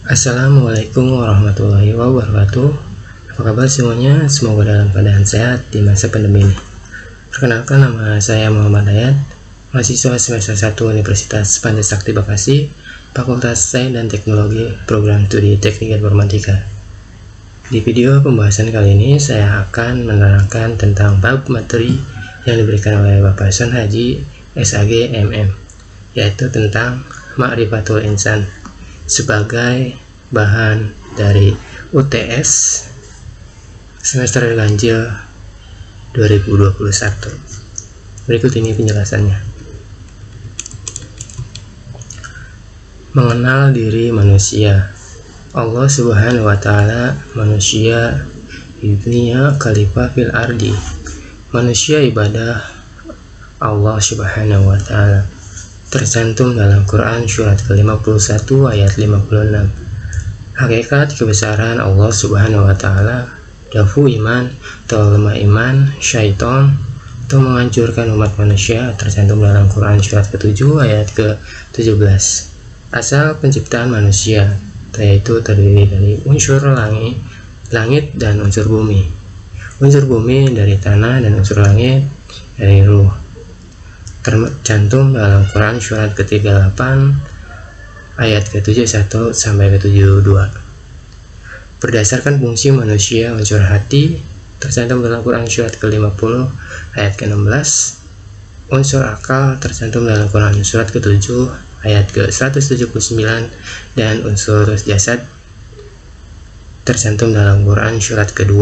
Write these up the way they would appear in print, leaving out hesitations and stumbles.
Assalamualaikum warahmatullahi wabarakatuh. Apa kabar semuanya? Semoga dalam keadaan sehat di masa pandemi ini. Perkenalkan, nama saya Muhammad Dayat, mahasiswa semester 1 Universitas Pancasakti Bekasi, Fakultas Sains dan Teknologi, Program Studi Teknik Informatika. Di video pembahasan kali ini saya akan menerangkan tentang bab materi yang diberikan oleh Bapak Son Haji SAG MM, yaitu tentang Ma'rifatul Insan sebagai bahan dari UTS semester ganjil 2021. Berikut ini penjelasannya. Mengenal diri manusia. Allah Subhanahu wa taala manusia ibniya khalifah fil ardi. Manusia ibadah Allah Subhanahu wa taala. Tercantum dalam Quran surat ke-51 ayat 56. Hakikat kebesaran Allah Subhanahu wa taala, dafu iman atau lemah iman syaitan untuk menghancurkan umat manusia, tercantum dalam Quran surat ke-7 ayat ke-17. Asal penciptaan manusia, yaitu terdiri dari unsur langit dan unsur bumi. Unsur bumi dari tanah dan unsur langit dari ruh. Tercantum dalam Quran surat ke-38 ayat ke-71 sampai ke-72. Berdasarkan fungsi manusia unsur hati, tercantum dalam Quran surat ke-50 ayat ke-16. Unsur akal tercantum dalam Quran surat ke-7 ayat ke-179, dan unsur jasad tercantum dalam Quran surat ke-2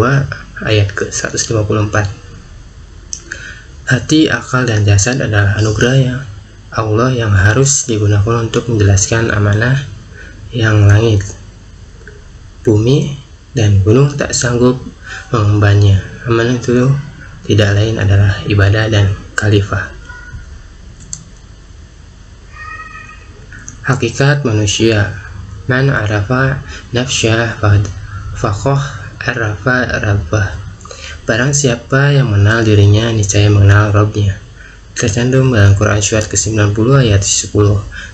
ayat ke-154. Hati, akal, dan jasad adalah anugerah Allah yang harus digunakan untuk menjelaskan amanah yang langit, bumi, dan gunung tak sanggup mengembannya. Amanah itu tidak lain adalah ibadah dan khalifah. Hakikat manusia. Man arafa nafsyah faqah arafa rabbah. Barang siapa yang mengenal dirinya, niscaya mengenal Rabb-nya. Tercantum dalam Quran surat ke-90 ayat 10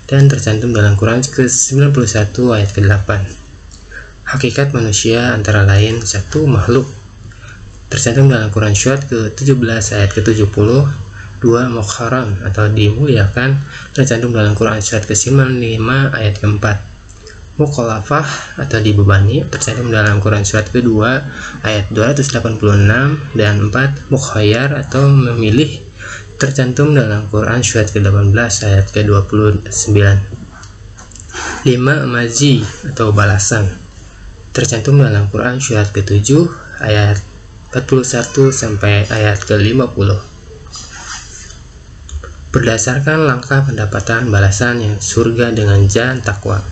dan tercantum dalam Quran ke-91 ayat ke-8. Hakikat manusia antara lain satu makhluk. Tercantum dalam Quran surat ke-17 ayat ke-70. Dua mukharam atau dimuliakan. Tercantum dalam Quran surat ke-95 ayat ke-4. Mukhalafah atau dibebani, tercantum dalam Quran surat kedua ayat 286, dan 4 mukhayyar atau memilih, tercantum dalam Quran surat ke-18 ayat ke-29. 5 mazi atau balasan, tercantum dalam Quran surat ke-7 ayat 41 sampai ayat ke-50. Berdasarkan langkah pendapatan balasan yang surga dengan jalan takwa.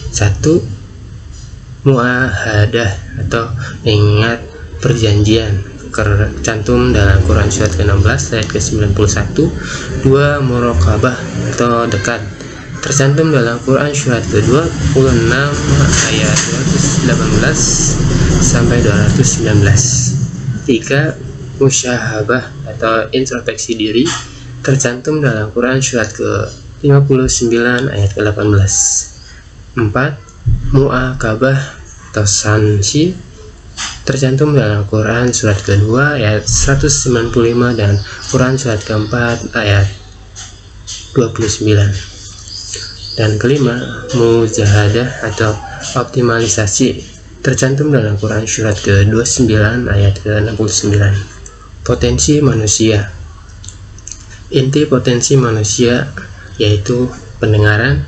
1. Muahadah atau ingat perjanjian, tercantum dalam Quran surat ke-16 ayat ke-91. 2. Muraqabah atau dekat, tercantum dalam Quran surat ke-26 ayat 218 sampai 219. 3. Musyahabah atau introspeksi diri, tercantum dalam Quran surat ke-59 ayat ke-18. 4. Mu'aqabah atau sanksi, tercantum dalam Quran surat kedua ayat 195 dan Quran surat keempat ayat 29. Dan kelima, mujahadah atau optimalisasi, tercantum dalam Quran surat ke-29 ayat ke-69. Potensi manusia. Inti potensi manusia yaitu pendengaran,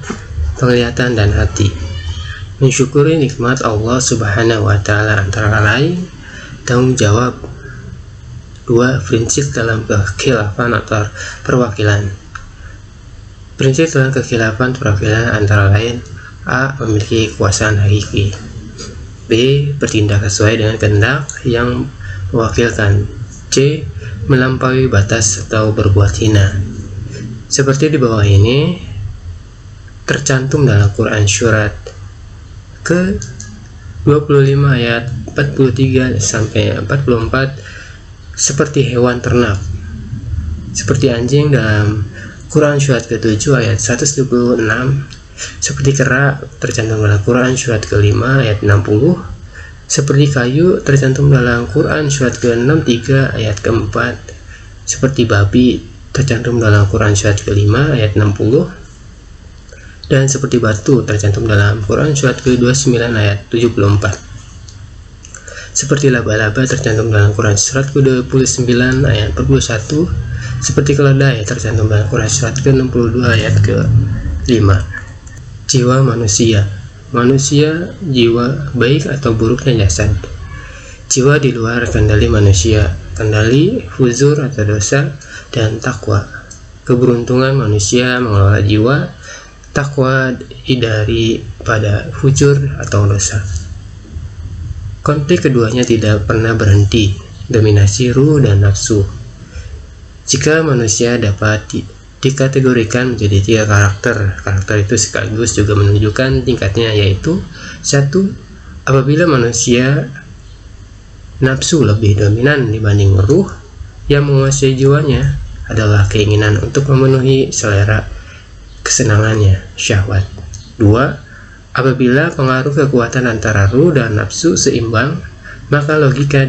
penglihatan, dan hati. Mensyukuri nikmat Allah Subhanahu wa taala antara lain tanggung jawab. 2. Prinsip dalam kekhilafan atau perwakilan. Prinsip dalam kekhilafan perwakilan antara lain: A. Memiliki kekuasaan hakiki. B. Bertindak sesuai dengan kehendak yang mewakilkan. C. Melampaui batas atau berbuat hina. Seperti di bawah ini tercantum dalam Quran surat ke-25 ayat 43 sampai 44. Seperti hewan ternak, seperti anjing dalam Quran surat ke-7 ayat 126, Seperti kera tercantum dalam Quran surat ke-5 ayat 60. Seperti kayu tercantum dalam Quran surat ke-63 ayat ke-4. Seperti babi tercantum dalam Quran surat ke-5 ayat 60. Dan seperti batu tercantum dalam Quran surat ke-29 ayat 74. Seperti laba-laba tercantum dalam Quran surat ke-29 ayat 41. Seperti keledai tercantum dalam Quran surat ke-62 ayat ke-5. Jiwa manusia. Manusia, jiwa baik atau buruknya jasad. Jiwa di luar kendali manusia, kendali fuzur atau dosa, dan takwa. Keberuntungan manusia mengelola jiwa, takwa daripada fujur atau dosa. Konflik keduanya tidak pernah berhenti, dominasi ruh dan nafsu. Jika manusia dapat dikategorikan menjadi 3 karakter. Karakter itu sekaligus juga menunjukkan tingkatnya, yaitu 1. Apabila manusia nafsu lebih dominan dibanding ruh, yang menguasai jiwanya adalah keinginan untuk memenuhi selera kesenangannya, syahwat. 2. Apabila pengaruh kekuatan antara ruh dan nafsu seimbang, maka logika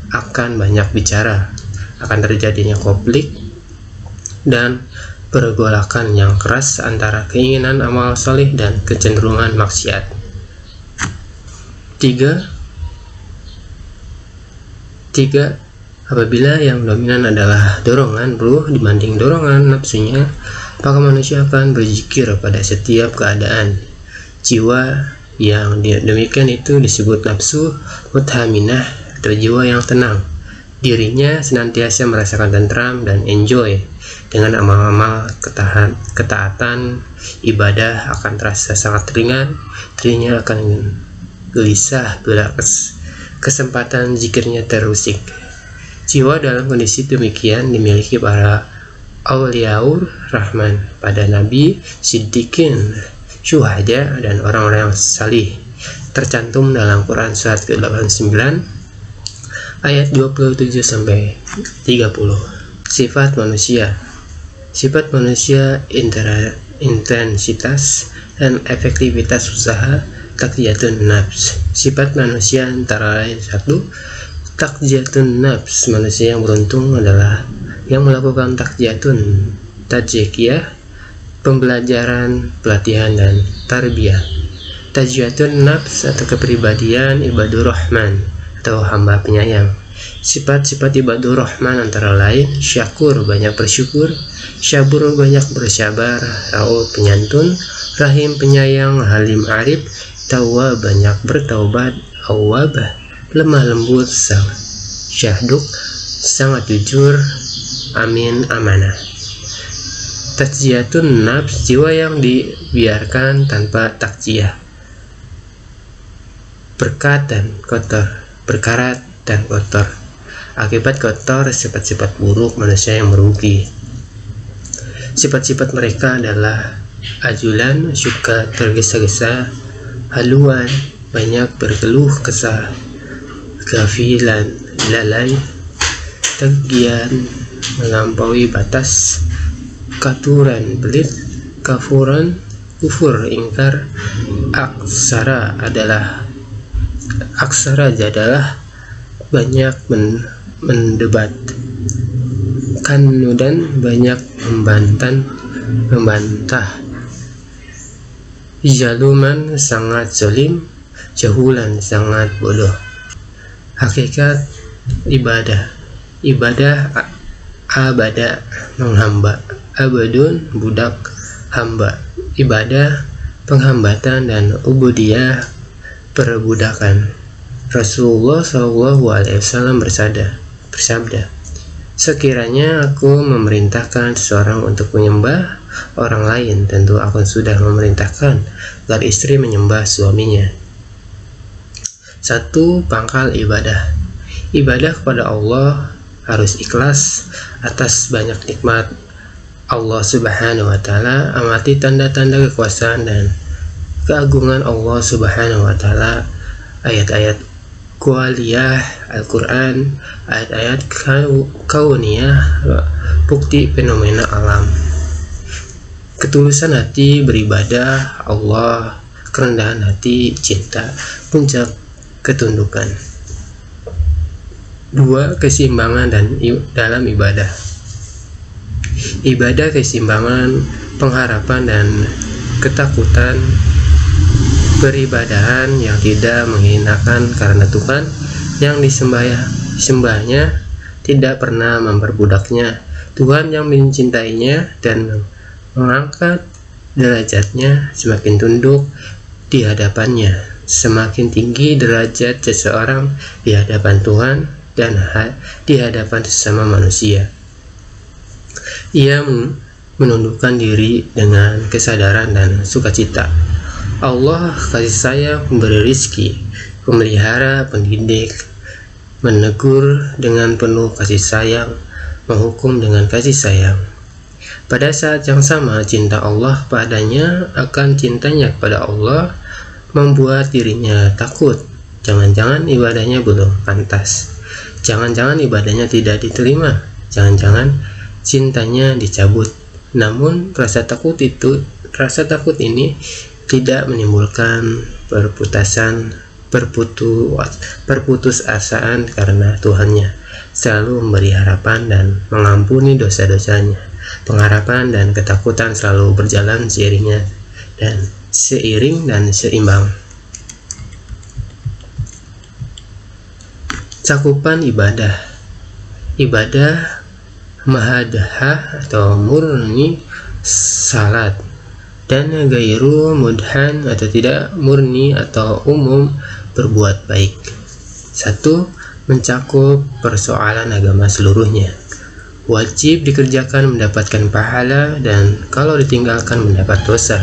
akan banyak bicara, akan terjadinya konflik dan pergolakan yang keras antara keinginan amal soleh dan kecenderungan maksiat. 3. Apabila yang dominan adalah dorongan ruh dibanding dorongan nafsunya, maka manusia akan berzikir pada setiap keadaan. Jiwa yang demikian itu disebut nafsu muthaminah atau jiwa yang tenang. Dirinya senantiasa merasakan tentram dan enjoy. Dengan amal-amal ketaatan, ibadah akan terasa sangat ringan. Dirinya akan gelisah bila kesempatan zikirnya terusik. Jiwa dalam kondisi demikian dimiliki para auliaur rahman, pada nabi, siddiqin, syuhada, dan orang-orang yang salih. Tercantum dalam Quran surat ke-89 ayat 27 sampai 30. Sifat manusia. Sifat manusia intensitas dan efektivitas usaha taqiyatun nafs. Sifat manusia antara lain 1. Taqiyatun nafs. Manusia yang beruntung adalah yang melakukan taqiyatun tajziyah, pembelajaran, pelatihan, dan tarbiyah. Taqiyatun nafs atau kepribadian ibadur rahman atau hamba penyayang. Sifat-sifat ibadur rahman antara lain syakur, banyak bersyukur, syabur, banyak bersabar, rauf, penyantun, rahim, penyayang, halim, arif, tawwab, banyak bertaubat, awwab, lemah lembut, syahduk, sangat jujur, amin, amanah. Tazkiyatun nafs, jiwa yang dibiarkan tanpa takjiyah, berkarat dan kotor. Akibat kotor, sifat-sifat buruk manusia yang merugi. Sifat-sifat mereka adalah ajulan, suka tergesa-gesa, haluan, banyak berkeluh kesah, gafilan, lalai, tagian, melampaui batas, katuran, pelit, kafuran, kufur, ingkar, aksara jadalah, banyak mendebat, kanudan, banyak membantah, jaluman, sangat zalim, jahulan, sangat bodoh. Hakikat ibadah. Abada, menghamba, abadun, budak, hamba. Ibadah, penghambatan, dan ubudiyah, perbudakan. Rasulullah SAW bersabda, sekiranya aku memerintahkan seseorang untuk menyembah orang lain, tentu aku sudah memerintahkan agar istri menyembah suaminya. 1. Pangkal ibadah. Ibadah kepada Allah harus ikhlas atas banyak nikmat Allah Subhanahu wa Ta'ala. Amati tanda-tanda kekuasaan dan keagungan Allah Subhanahu wa Ta'ala. Ayat-ayat kualiyah Al-Quran, ayat-ayat kauniyah, bukti fenomena alam. Ketulusan hati beribadah Allah, kerendahan hati cinta, puncak ketundukan. 2. Keseimbangan dalam ibadah. Ibadah keseimbangan, pengharapan dan ketakutan, peribadahan yang tidak menghinakan karena Tuhan yang disembahnya tidak pernah memperbudaknya, Tuhan yang mencintainya dan mengangkat derajatnya semakin tunduk di hadapannya. Semakin tinggi derajat seseorang di hadapan Tuhan dan di hadapan sesama manusia, ia menundukkan diri dengan kesadaran dan sukacita. Allah kasih sayang, memberi rizki, memelihara, pendidik, menegur dengan penuh kasih sayang, menghukum dengan kasih sayang. Pada saat yang sama, cinta Allah padanya akan cintanya kepada Allah membuat dirinya takut. Jangan-jangan ibadahnya belum pantas. Jangan-jangan ibadahnya tidak diterima. Jangan-jangan cintanya dicabut. Namun rasa takut ini tidak menimbulkan perputus asaan karena Tuhannya selalu memberi harapan dan mengampuni dosa-dosanya. Pengharapan dan ketakutan selalu berjalan seiring dan seimbang. Cakupan ibadah. Ibadah mahadhah atau murni salat, dan gairu mudhan atau tidak murni atau umum berbuat baik. 1. Mencakup persoalan agama seluruhnya. Wajib dikerjakan mendapatkan pahala, dan kalau ditinggalkan mendapat dosa.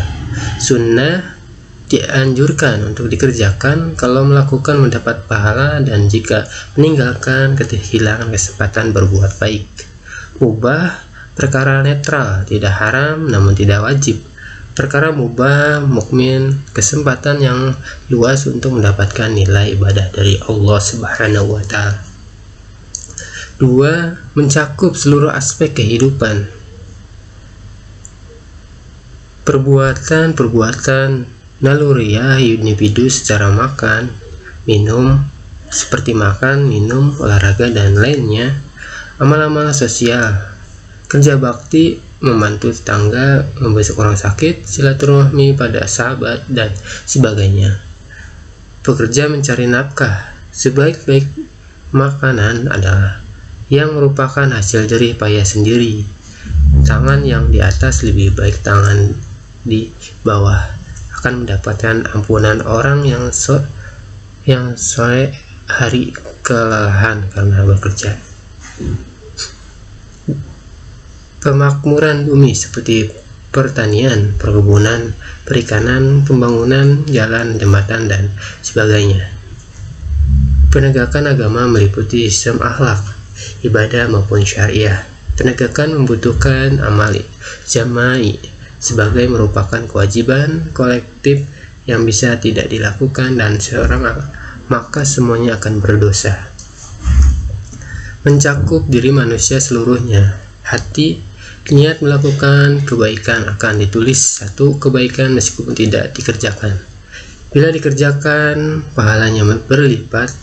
Sunnah dianjurkan untuk dikerjakan, kalau melakukan mendapat pahala, dan jika meninggalkan kehilangan kesempatan berbuat baik. Mubah perkara netral, tidak haram namun tidak wajib. Perkara mubah mukmin kesempatan yang luas untuk mendapatkan nilai ibadah dari Allah Subhanahu wa Ta'ala. 2. Mencakup seluruh aspek kehidupan. Perbuatan naluriah individu secara makan, minum, seperti makan, minum, olahraga, dan lainnya. Amal-amal sosial, kerja bakti, membantu tetangga, membesuk orang sakit, silaturahmi pada sahabat, dan sebagainya. Pekerja mencari nafkah. Sebaik-baik makanan adalah yang merupakan hasil jerih payah sendiri. Tangan yang di atas lebih baik tangan di bawah akan mendapatkan ampunan orang yang sore hari kelelahan karena bekerja. Pemakmuran bumi seperti pertanian, perkebunan, perikanan, pembangunan jalan, jembatan, dan sebagainya. Penegakan agama meliputi sistem akhlak, ibadah maupun syariah. Penegakan membutuhkan amal jama'i sebagai merupakan kewajiban kolektif yang bisa tidak dilakukan dan seorang, maka semuanya akan berdosa. Mencakup diri manusia seluruhnya. Hati, niat melakukan kebaikan akan ditulis satu kebaikan meskipun tidak dikerjakan. Bila dikerjakan, pahalanya berlipat.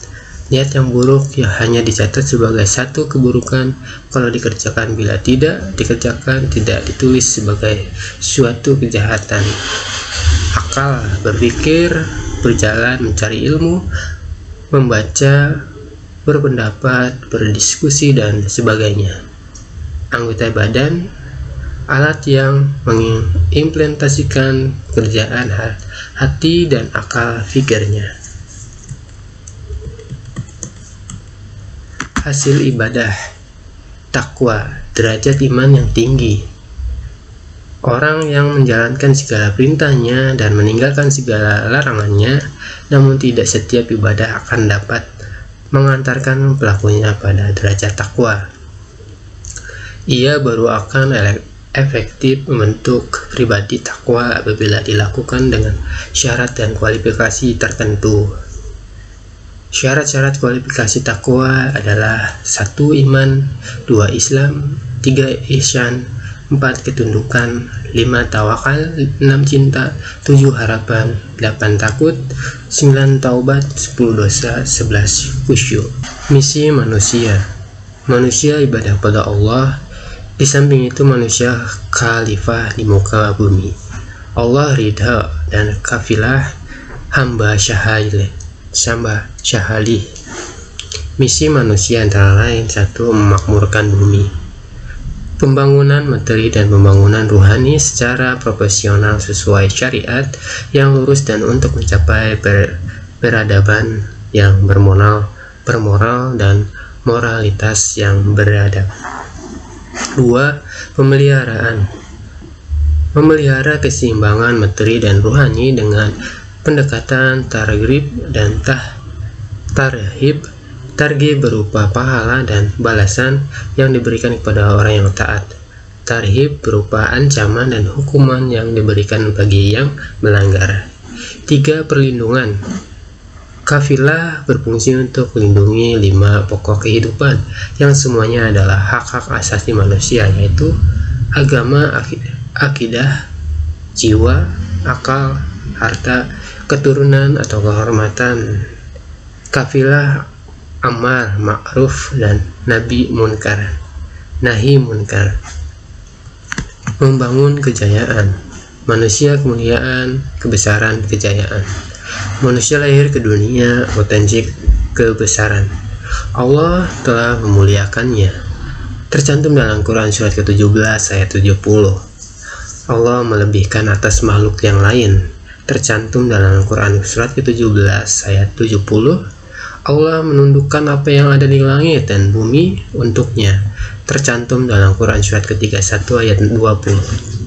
Niat yang buruk ya hanya dicatat sebagai satu keburukan kalau dikerjakan. Bila tidak dikerjakan, tidak ditulis sebagai suatu kejahatan. Akal, berpikir, berjalan, mencari ilmu, membaca, berpendapat, berdiskusi, dan sebagainya. Anggota badan, alat yang mengimplementasikan pekerjaan hati dan akal fikirnya. Hasil ibadah, takwa, derajat iman yang tinggi. Orang yang menjalankan segala perintahnya dan meninggalkan segala larangannya, namun tidak setiap ibadah akan dapat mengantarkan pelakunya pada derajat takwa. Ia baru akan efektif membentuk pribadi takwa apabila dilakukan dengan syarat dan kualifikasi tertentu. Syarat-syarat kualifikasi takwa adalah 1. Iman, 2. Islam, 3. Ihsan, 4 ketundukan, 5 tawakal, 6 cinta, 7 harapan, 8 takut, 9 taubat, 10 dosa, 11 khusyuk. Misi manusia. Manusia ibadah pada Allah. Di samping itu manusia khalifah di muka bumi. Allah ridha dan kafilah hamba syahali. Misi manusia antara lain: 1. Memakmurkan bumi, pembangunan materi dan pembangunan ruhani secara profesional sesuai syariat yang lurus dan untuk mencapai peradaban yang bermoral dan moralitas yang beradab. 2. Pemeliharaan, memelihara keseimbangan materi dan ruhani dengan pendekatan targhib dan tarhib. Targhib berupa pahala dan balasan yang diberikan kepada orang yang taat. Tarhib berupa ancaman dan hukuman yang diberikan bagi yang melanggar. 3. Perlindungan. Kafilah berfungsi untuk melindungi 5 pokok kehidupan yang semuanya adalah hak-hak asasi manusia, yaitu agama, akidah, jiwa, akal, harta, keturunan atau kehormatan. Kafilah amar ma'ruf dan nahi munkar. Membangun kejayaan. Manusia kemuliaan, kebesaran, kejayaan. Manusia lahir ke dunia potensi kebesaran. Allah telah memuliakannya. Tercantum dalam Quran surat ke-17 ayat 70. Allah melebihkan atas makhluk yang lain. Tercantum dalam Quran surat ke-17 ayat 70. Allah menundukkan apa yang ada di langit dan bumi untuknya. Tercantum dalam Quran surat ke-31 ayat 20.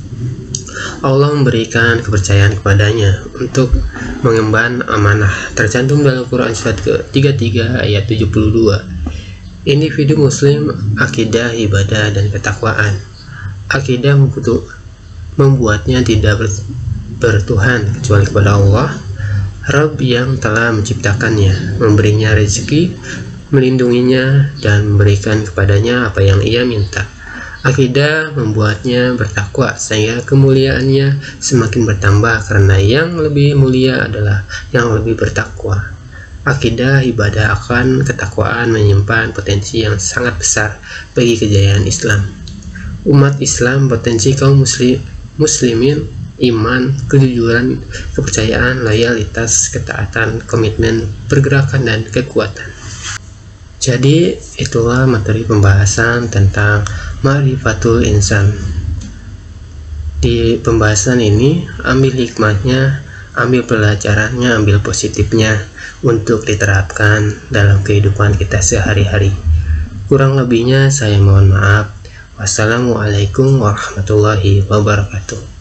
Allah memberikan kepercayaan kepadanya untuk mengemban amanah. Tercantum dalam Quran surat ke-33 ayat 72. Individu muslim, akidah, ibadah, dan ketakwaan. Akidah membuatnya tidak bertuhan kecuali kepada Allah, Rabb yang telah menciptakannya, memberinya rezeki, melindunginya, dan memberikan kepadanya apa yang ia minta. Akidah membuatnya bertakwa sehingga kemuliaannya semakin bertambah karena yang lebih mulia adalah yang lebih bertakwa. Akidah, ibadah akan ketakwaan menyimpan potensi yang sangat besar bagi kejayaan Islam. Umat Islam potensi kaum muslimin, iman, kejujuran, kepercayaan, loyalitas, ketaatan, komitmen, pergerakan, dan kekuatan. Jadi itulah materi pembahasan tentang Ma'rifatul Insan. Di pembahasan ini ambil hikmahnya, ambil pelajarannya, ambil positifnya untuk diterapkan dalam kehidupan kita sehari-hari. Kurang lebihnya saya mohon maaf. Wassalamualaikum warahmatullahi wabarakatuh.